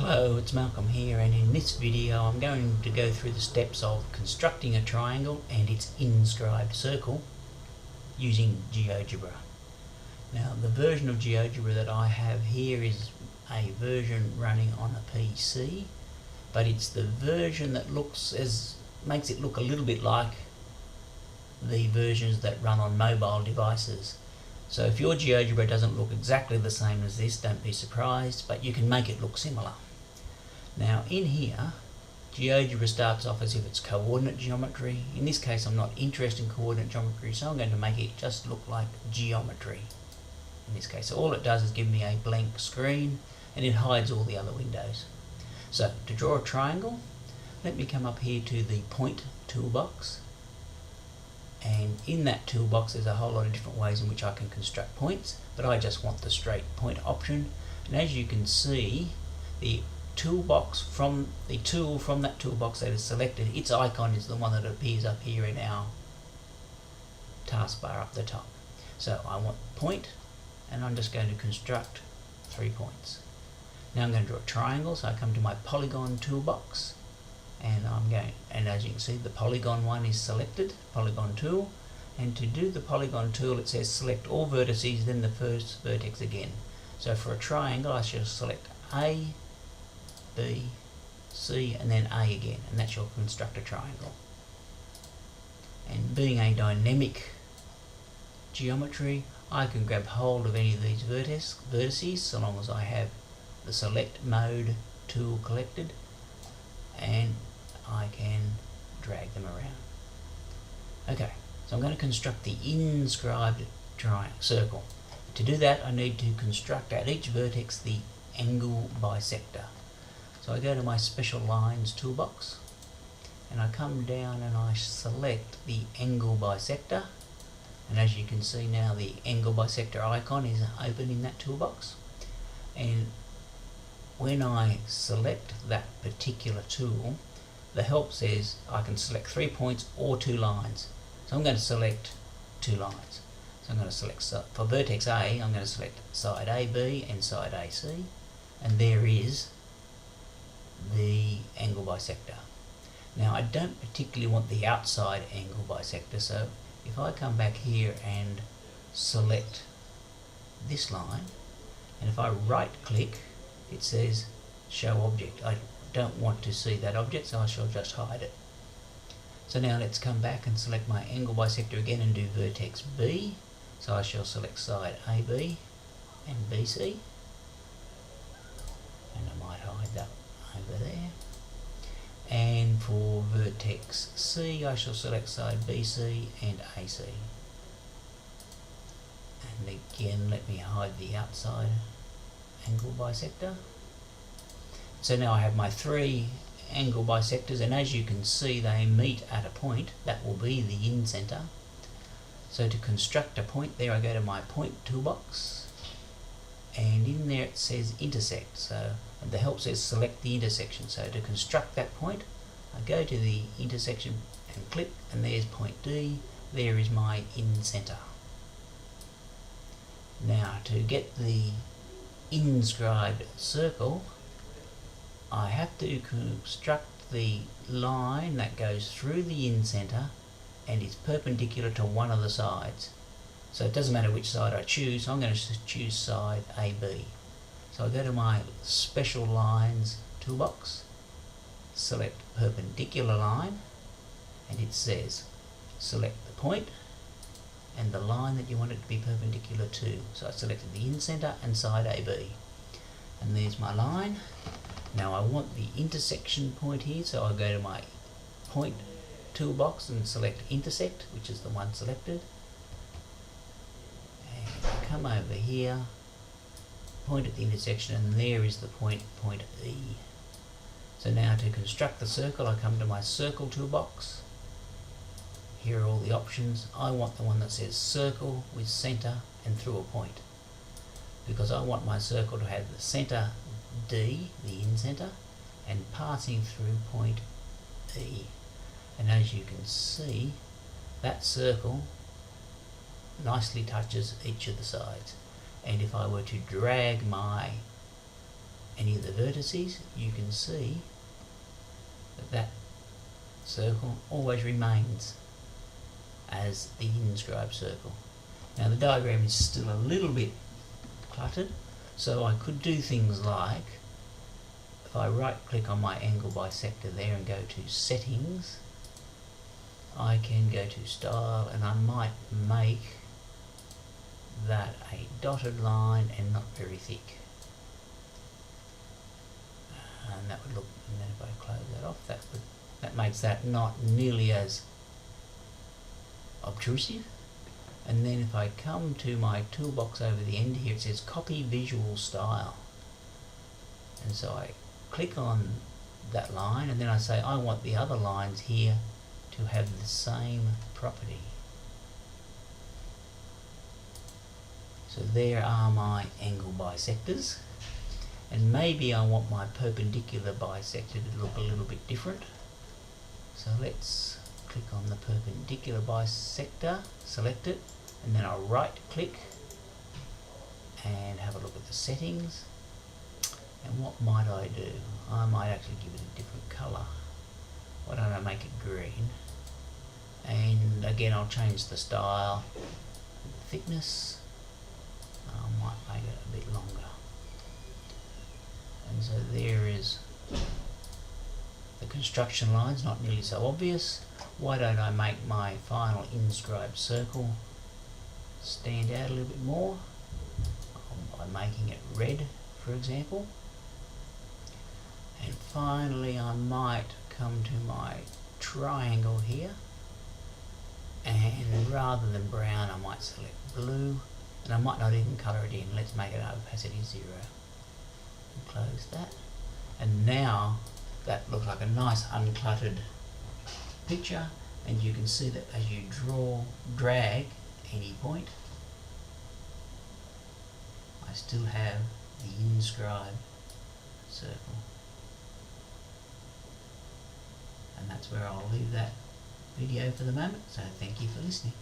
Hello, it's Malcolm here, and in this video I'm going to go through the steps of constructing a triangle and its inscribed circle using GeoGebra. Now, the version of GeoGebra that I have here is a version running on a PC, but it's the version that makes it look a little bit like the versions that run on mobile devices. So if your GeoGebra doesn't look exactly the same as this, don't be surprised, but you can make it look similar. Now in here, GeoGebra starts off as if it's coordinate geometry. In this case I'm not interested in coordinate geometry, so I'm going to make it just look like geometry. In this case, all it does is give me a blank screen and it hides all the other windows. So to draw a triangle, let me come up here to the point toolbox. And in that toolbox there's a whole lot of different ways in which I can construct points, but I just want the straight point option. And as you can see, the toolbox from the tool from that toolbox that is selected, its icon is the one that appears up here in our taskbar up the top. So I want point, and I'm just going to construct 3 points. Now I'm going to draw a triangle, so I come to my polygon toolbox. And as you can see, the polygon one is selected, polygon tool, and to do the polygon tool it says select all vertices, then the first vertex again. So for a triangle I shall select A, B, C, and then A again, and that shall construct a triangle. And being a dynamic geometry, I can grab hold of any of these vertices so long as I have the select mode tool selected, and I can drag them around. Okay, so I'm going to construct the inscribed circle. To do that I need to construct at each vertex the angle bisector. So I go to my special lines toolbox and I come down and I select the angle bisector, and as you can see now the angle bisector icon is open in that toolbox. And when I select that particular tool, the help says I can select 3 points or 2 lines. So I'm going to select 2 lines. So I'm going to select, for vertex A, I'm going to select side AB and side AC, and there is the angle bisector. Now I don't particularly want the outside angle bisector, so if I come back here and select this line, and if I right click, it says show object. I don't want to see that object, so I shall just hide it. So now let's come back and select my angle bisector again and do vertex B. So I shall select side AB and BC, and I might hide that over there. And for vertex C I shall select side BC and AC. And again let me hide the outside angle bisector. So now I have my 3 angle bisectors, and as you can see they meet at a point that will be the in-center. So to construct a point there, I go to my point toolbox, and in there it says intersect. So the help says select the intersection. So to construct that point, I go to the intersection and click, and there's point D. There is my in-center. Now to get the inscribed circle, I have to construct the line that goes through the in-center and is perpendicular to one of the sides. So it doesn't matter which side I choose, so I'm going to choose side AB. So I go to my special lines toolbox, select perpendicular line, and it says select the point and the line that you want it to be perpendicular to. So I selected the in-center and side AB, and there's my line. Now I want the intersection point here, so I go to my point toolbox and select intersect, which is the one selected, and come over here, point at the intersection, and there is the point E. So now to construct the circle, I come to my circle toolbox. Here are all the options. I want the one that says circle with center and through a point, because I want my circle to have the center D, the in-center, and passing through point E. And as you can see, that circle nicely touches each of the sides. And if I were to drag any of the vertices, you can see that that circle always remains as the inscribed circle. Now the diagram is still a little bit cluttered, so I could do things like, if I right click on my angle bisector there and go to settings, I can go to style and I might make that a dotted line and not very thick. And that would look, and then if I close that off, that makes that not nearly as obtrusive. And then if I come to my toolbox over the end here, it says copy visual style. And so I click on that line and then I say I want the other lines here to have the same property. So there are my angle bisectors. And maybe I want my perpendicular bisector to look a little bit different. So let's click on the perpendicular bisector, select it, and then I'll right click and have a look at the settings. And what might I do? I might actually give it a different colour. Why don't I make it green? And again I'll change the style, the thickness. I might make it a bit longer. And so there is the construction lines, not nearly so obvious. Why don't I make my final inscribed circle stand out a little bit more by making it red, for example. And finally I might come to my triangle here, and rather than brown I might select blue, and I might not even colour it in. Let's make it opacity 0. And close that. And now that looks like a nice uncluttered picture, and you can see that as you drag any point, I still have the inscribed circle. And that's where I'll leave that video for the moment, so thank you for listening.